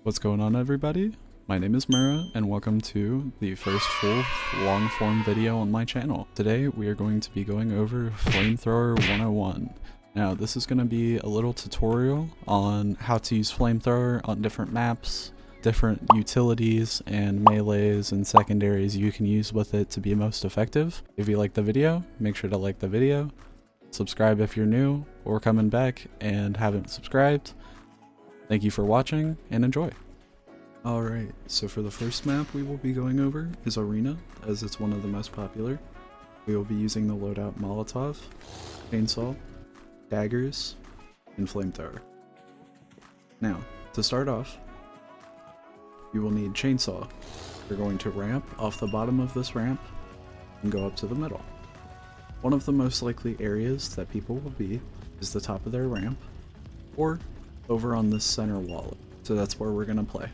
What's going on, everybody? My name is Mura and welcome to the first full long form video on my channel. Today we are going to be going over Flamethrower 101. Now this is going to be a little tutorial on how to use Flamethrower on different maps, different utilities and melees and secondaries you can use with it to be most effective. If you like the video, make sure to like the video, subscribe if you're new or coming back and haven't subscribed. Thank you for watching and enjoy. Alright, so for the first map we will be going over is Arena, as it's one of the most popular. We will be using the loadout Molotov, Chainsaw, Daggers, and Flamethrower. Now, to start off, you will need Chainsaw. You're going to ramp off the bottom of this ramp and go up to the middle. One of the most likely areas that people will be is the top of their ramp, or over on this center wall, so that's where we're gonna play.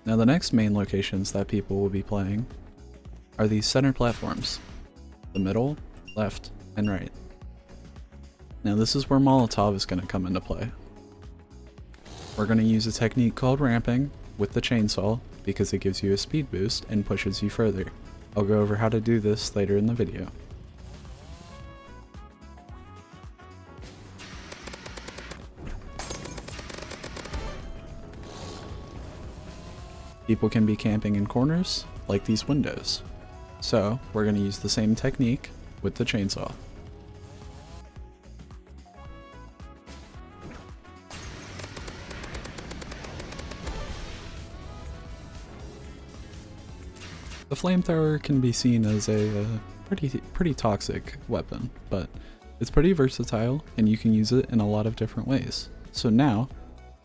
Now the next main locations that people will be playing are these center platforms, the middle, left, and right. Now this is where Molotov is gonna come into play. We're gonna use a technique called ramping with the chainsaw because it gives you a speed boost and pushes you further. I'll go over how to do this later in the video. People can be camping in corners like these windows. So we're going to use the same technique with the chainsaw. The flamethrower can be seen as a pretty toxic weapon, but it's pretty versatile and you can use it in a lot of different ways. So now,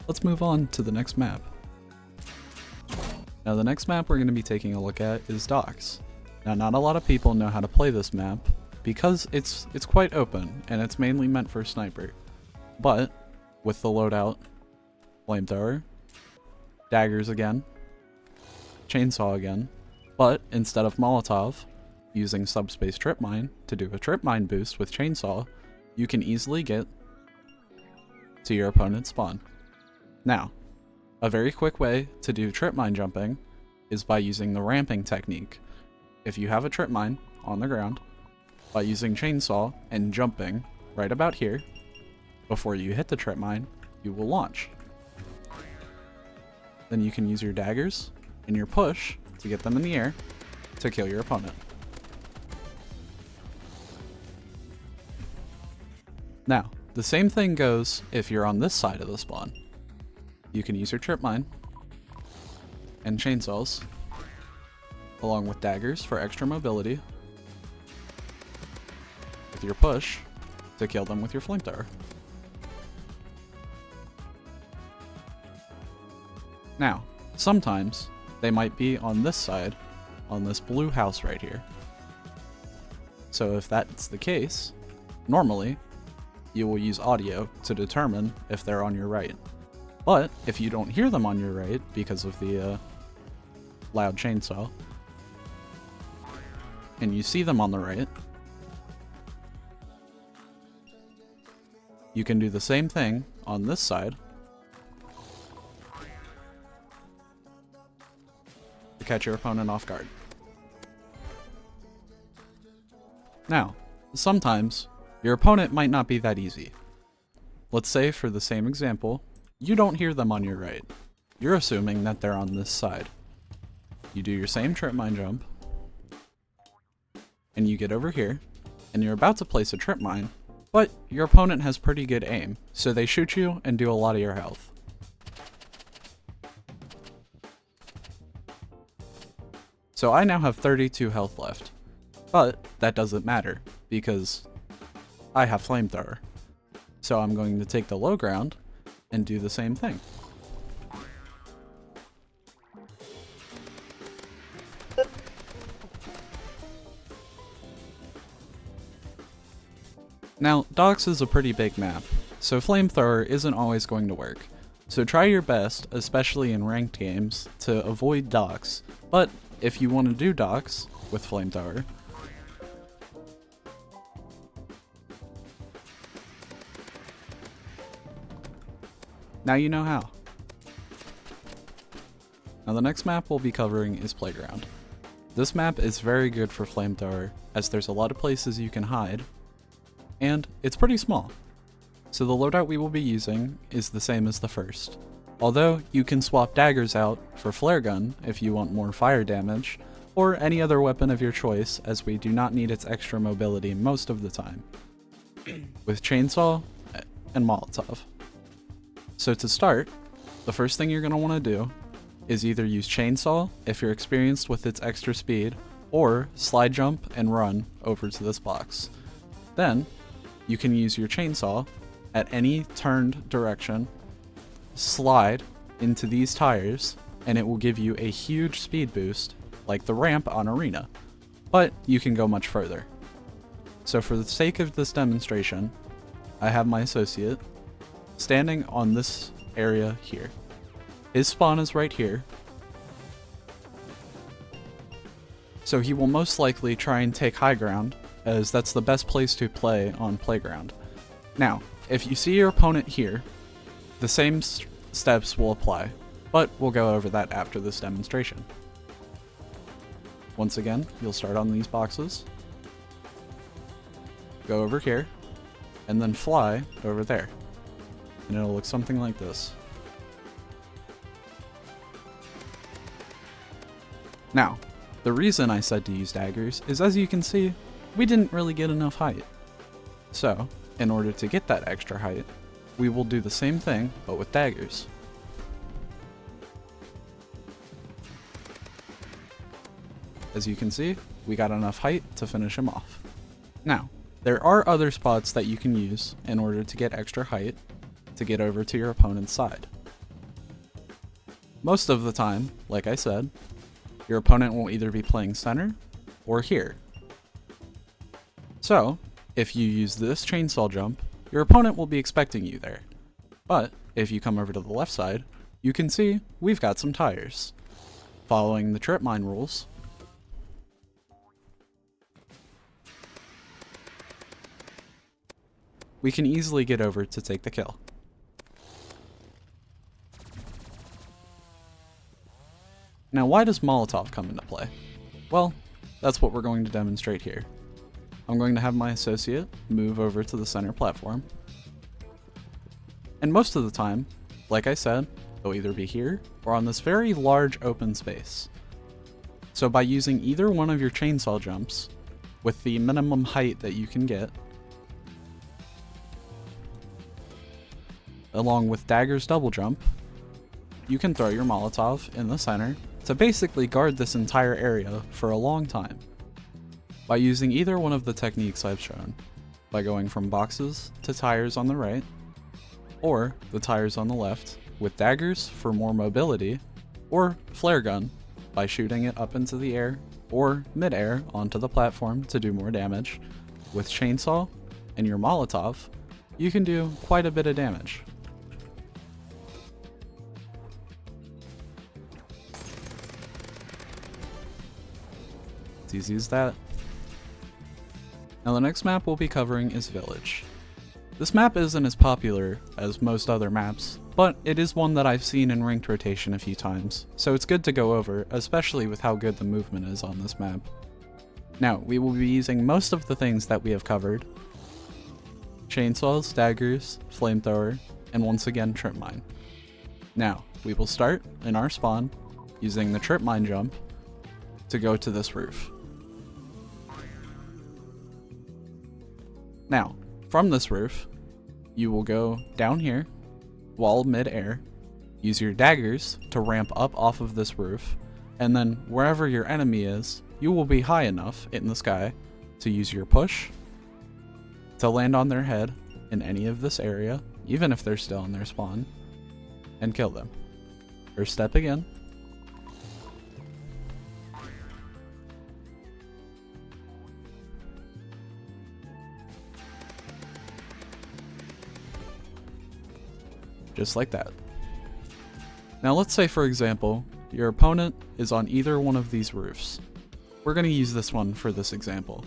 let's move on to the next map. Now the next map we're going to be taking a look at is Docks. Now not a lot of people know how to play this map because it's quite open and it's mainly meant for sniper. But with the loadout, Flamethrower, Daggers again, Chainsaw again, but instead of Molotov, using Subspace Trip Mine to do a Trip Mine boost with Chainsaw, you can easily get to your opponent's spawn. Now, a very quick way to do Trip Mine jumping is by using the ramping technique. If you have a Trip Mine on the ground, by using Chainsaw and jumping right about here, before you hit the Trip Mine, you will launch. Then you can use your daggers and your push to get them in the air to kill your opponent. Now, the same thing goes if you're on this side of the spawn. You can use your Trip Mine and chainsaws along with daggers for extra mobility with your push to kill them with your flamethrower. Now, sometimes they might be on this side, on this blue house right here. So if that's the case, normally you will use audio to determine if they're on your right. But if you don't hear them on your right because of the loud chainsaw, and you see them on the right, you can do the same thing on this side to catch your opponent off guard. Now, sometimes your opponent might not be that easy. Let's say for the same example, you don't hear them on your right. You're assuming that they're on this side. You do your same Trip Mine jump, and you get over here, and you're about to place a Trip Mine, but your opponent has pretty good aim, so they shoot you and do a lot of your health. So I now have 32 health left, but that doesn't matter, because I have Flamethrower. So I'm going to take the low ground and do the same thing. Now, Docks is a pretty big map, so Flamethrower isn't always going to work. So try your best, especially in ranked games, to avoid Docks, but if you want to do Docks with Flamethrower, Now you know how. Now the next map we'll be covering is Playground. This map is very good for Flamethrower, as there's a lot of places you can hide, and it's pretty small. So the loadout we will be using is the same as the first. Although you can swap daggers out for flare gun if you want more fire damage, or any other weapon of your choice, as we do not need its extra mobility most of the time, with chainsaw and Molotov. So to start, the first thing you're going to want to do is either use chainsaw if you're experienced with its extra speed, or slide jump and run over to this box. Then you can use your chainsaw at any turned direction, slide into these tires, and it will give you a huge speed boost like the ramp on Arena, but you can go much further. So for the sake of this demonstration, I have my associate standing on this area here. His spawn is right here, so he will most likely try and take high ground, as that's the best place to play on Playground. Now, if you see your opponent here, the same steps will apply, but we'll go over that after this demonstration. Once again, you'll start on these boxes, go over here, and then fly over there. And it'll look something like this. Now, the reason I said to use daggers is, as you can see, we didn't really get enough height. So, in order to get that extra height, we will do the same thing, but with daggers. As you can see, we got enough height to finish him off. Now, there are other spots that you can use in order to get extra height to get over to your opponent's side. Most of the time, like I said, your opponent will either be playing center or here. So, if you use this chainsaw jump, your opponent will be expecting you there. But if you come over to the left side, you can see we've got some tires. Following the trip mine rules, we can easily get over to take the kill. Now, why does Molotov come into play? Well, that's what we're going to demonstrate here. I'm going to have my associate move over to the center platform. And most of the time, like I said, they'll either be here or on this very large open space. So by using either one of your chainsaw jumps, with the minimum height that you can get, along with Dagger's double jump, you can throw your Molotov in the center to basically guard this entire area for a long time. By using either one of the techniques I've shown, by going from boxes to tires on the right, or the tires on the left, with daggers for more mobility, or flare gun by shooting it up into the air or mid-air onto the platform to do more damage, with chainsaw and your Molotov, you can do quite a bit of damage. It's easy as that. Now the next map we'll be covering is Village. This map isn't as popular as most other maps, but it is one that I've seen in ranked rotation a few times, so it's good to go over, especially with how good the movement is on this map. Now, we will be using most of the things that we have covered: chainsaws, daggers, flamethrower, and once again trip mine. Now, we will start in our spawn using the trip mine jump to go to this roof. Now, from this roof, you will go down here, while mid-air, use your daggers to ramp up off of this roof, and then wherever your enemy is, you will be high enough in the sky to use your push to land on their head in any of this area, even if they're still in their spawn, and kill them. First step again. Just like that. Now let's say, for example, your opponent is on either one of these roofs. We're going to use this one for this example.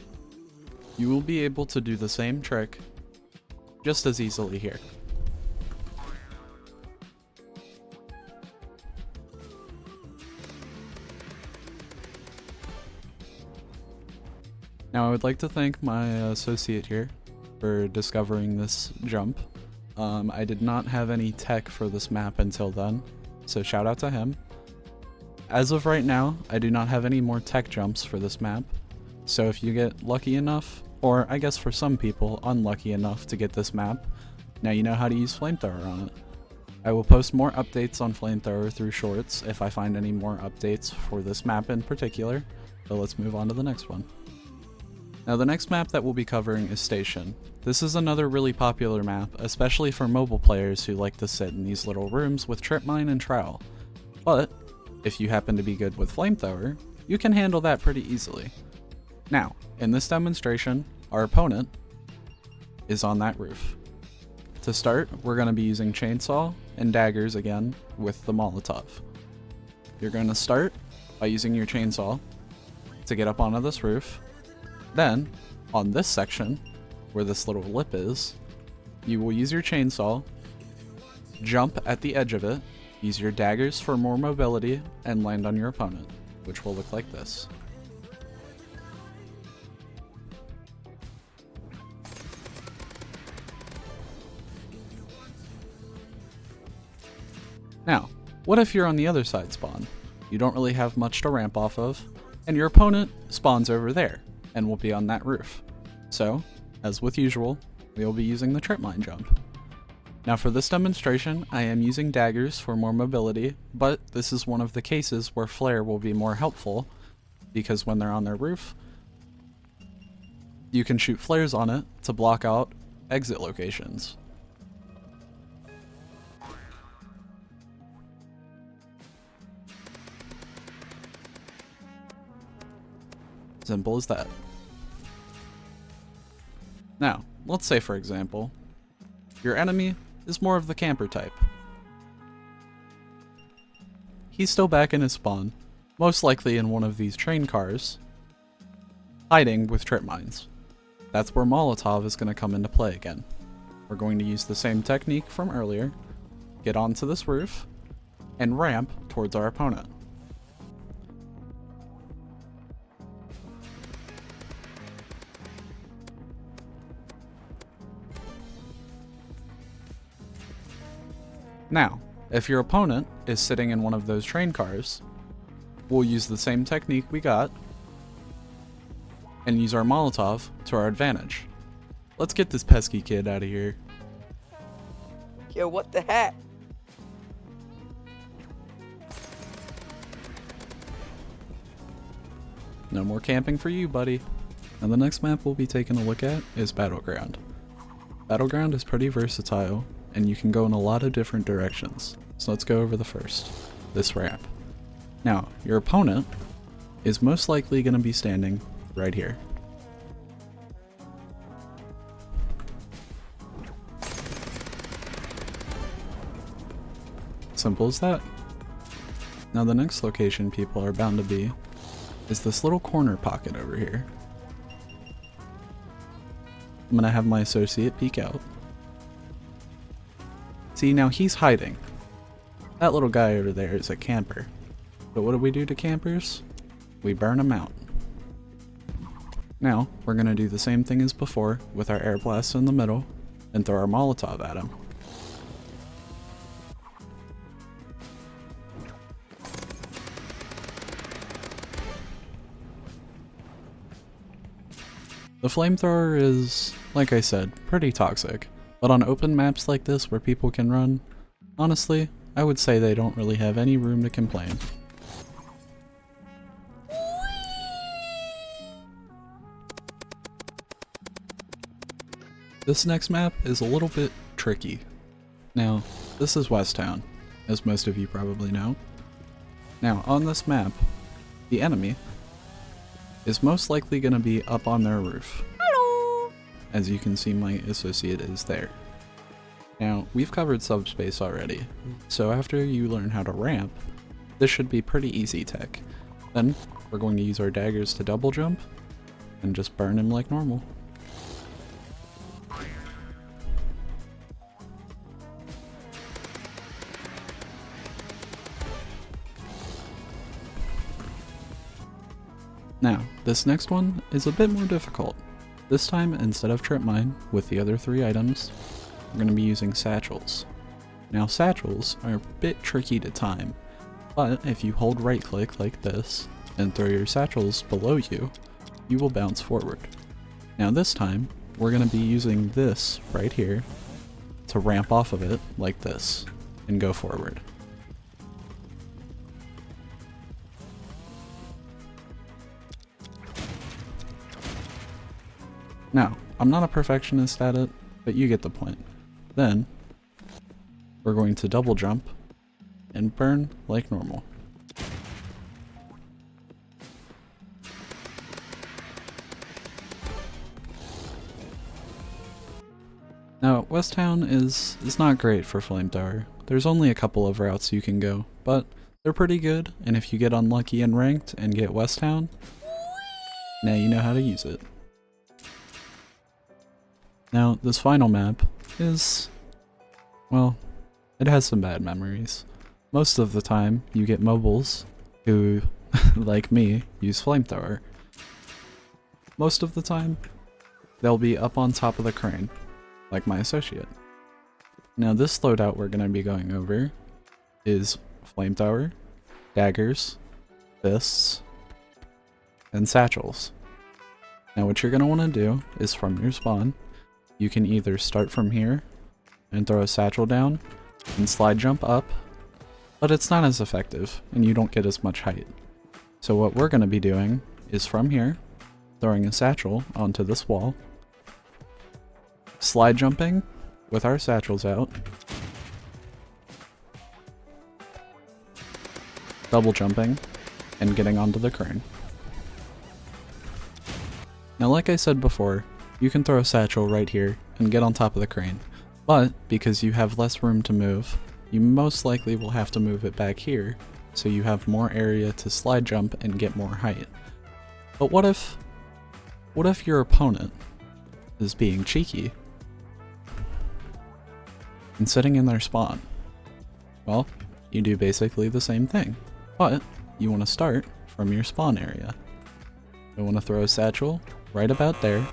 You will be able to do the same trick just as easily here. Now I would like to thank my associate here for discovering this jump. I did not have any tech for this map until then, so shout out to him. As of right now, I do not have any more tech jumps for this map, so if you get lucky enough, or I guess for some people, unlucky enough to get this map, now you know how to use FLAMETHROWER on it. I will post more updates on FLAMETHROWER through shorts if I find any more updates for this map in particular, so let's move on to the next one. Now the next map that we'll be covering is Station. This is another really popular map, especially for mobile players who like to sit in these little rooms with trip mine and trowel. But, if you happen to be good with FLAMETHROWER, you can handle that pretty easily. Now, in this demonstration, our opponent is on that roof. To start, we're going to be using chainsaw and daggers again with the Molotov. You're going to start by using your chainsaw to get up onto this roof. Then, on this section, where this little lip is, you will use your chainsaw, jump at the edge of it, use your daggers for more mobility, and land on your opponent, which will look like this. Now, what if you're on the other side spawn? You don't really have much to ramp off of, and your opponent spawns over there, and will be on that roof. So, as with usual, we will be using the trip mine jump. Now for this demonstration, I am using daggers for more mobility, but this is one of the cases where flare will be more helpful, because when they're on their roof, you can shoot flares on it to block out exit locations. Simple as that. Now, let's say for example, your enemy is more of the camper type. He's still back in his spawn, most likely in one of these train cars, hiding with trip mines. That's where Molotov is going to come into play again. We're going to use the same technique from earlier, get onto this roof, and ramp towards our opponent. Now, if your opponent is sitting in one of those train cars, we'll use the same technique we got and use our Molotov to our advantage. Let's get this pesky kid out of here. Yo, what the heck? No more camping for you, buddy. And the next map we'll be taking a look at is Battleground. Battleground is pretty versatile, and you can go in a lot of different directions. So let's go over the first, this ramp. Now, your opponent is most likely going to be standing right here. Simple as that. Now the next location people are bound to be is this little corner pocket over here. I'm gonna have my associate peek out. See, now he's hiding. That little guy over there is a camper. But what do we do to campers? We burn them out. Now, we're gonna do the same thing as before with our air blasts in the middle and throw our Molotov at him. The flamethrower is, like I said, pretty toxic, but on open maps like this where people can run, honestly, I would say they don't really have any room to complain. This next map is a little bit tricky. Now, this is West Town, as most of you probably know. Now, on this map, the enemy is most likely going to be up on their roof. Hello! As you can see, my associate is there. Now, we've covered subspace already, so after you learn how to ramp, this should be pretty easy tech. Then, we're going to use our daggers to double jump, and just burn him like normal. Now, This next one is a bit more difficult. This time, instead of trip mine with the other 3 items, we're going to be using satchels. Now satchels are a bit tricky to time, but if you hold right click like this and throw your satchels below you, you will bounce forward. Now this time, we're going to be using this right here to ramp off of it like this and go forward. Now, I'm not a perfectionist at it, but you get the point. Then, we're going to double jump and burn like normal. Now, West Town is not great for Flamethrower. There's only a couple of routes you can go, but they're pretty good, and if you get unlucky and ranked and get West Town, now you know how to use it. Now, this final map is, well, it has some bad memories. Most of the time, you get mobiles who, like me, use Flamethrower. Most of the time, they'll be up on top of the crane, like my associate. Now, this loadout we're going to be going over is Flamethrower, daggers, fists, and satchels. Now, what you're going to want to do is from your spawn, you can either start from here and throw a satchel down and slide jump up, but it's not as effective and you don't get as much height. So what we're going to be doing is from here, throwing a satchel onto this wall, slide jumping with our satchels out, double jumping, and getting onto the crane. Now, like I said before, you can throw a satchel right here and get on top of the crane, but because you have less room to move, you most likely will have to move it back here so you have more area to slide jump and get more height. But what if your opponent is being cheeky and sitting in their spawn? Well, you do basically the same thing, but you want to start from your spawn area. You want to throw a satchel right about there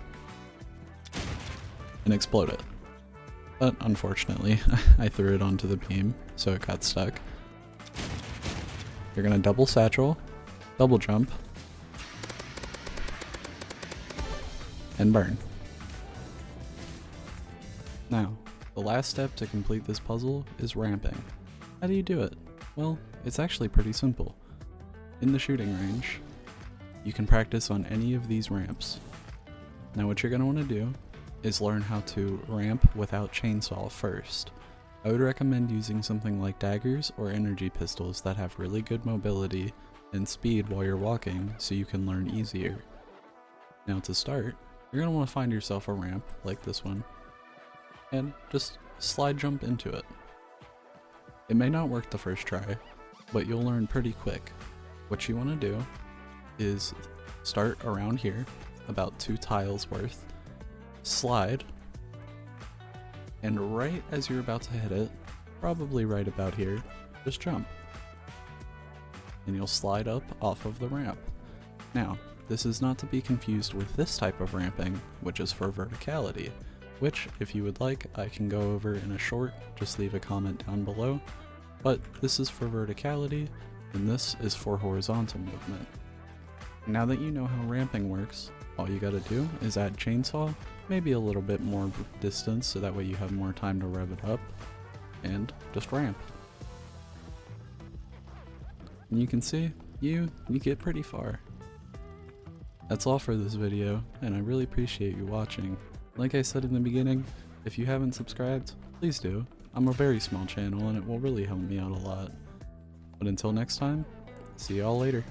and explode it. But unfortunately, I threw it onto the beam, so it got stuck. You're gonna double satchel, double jump, and burn. Now, the last step to complete this puzzle is ramping. How do you do it? Well, it's actually pretty simple. In the shooting range, you can practice on any of these ramps. Now what you're going to want to do is learn how to ramp without chainsaw first. I would recommend using something like daggers or energy pistols that have really good mobility and speed while you're walking so you can learn easier. Now to start, you're going to want to find yourself a ramp like this one and just slide jump into it. It may not work the first try, but you'll learn pretty quick. What you want to do is start around here, about 2 tiles worth, slide, and right as you're about to hit it, probably right about here, just jump. And you'll slide up off of the ramp. Now, this is not to be confused with this type of ramping, which is for verticality, which, if you would like, I can go over in a short, just leave a comment down below. But this is for verticality, and this is for horizontal movement. Now that you know how ramping works, all you gotta do is add chainsaw, maybe a little bit more distance so that way you have more time to rev it up, and just ramp. And you can see, you get pretty far. That's all for this video, and I really appreciate you watching. Like I said in the beginning, if you haven't subscribed, please do. I'm a very small channel and it will really help me out a lot. But until next time, see y'all later.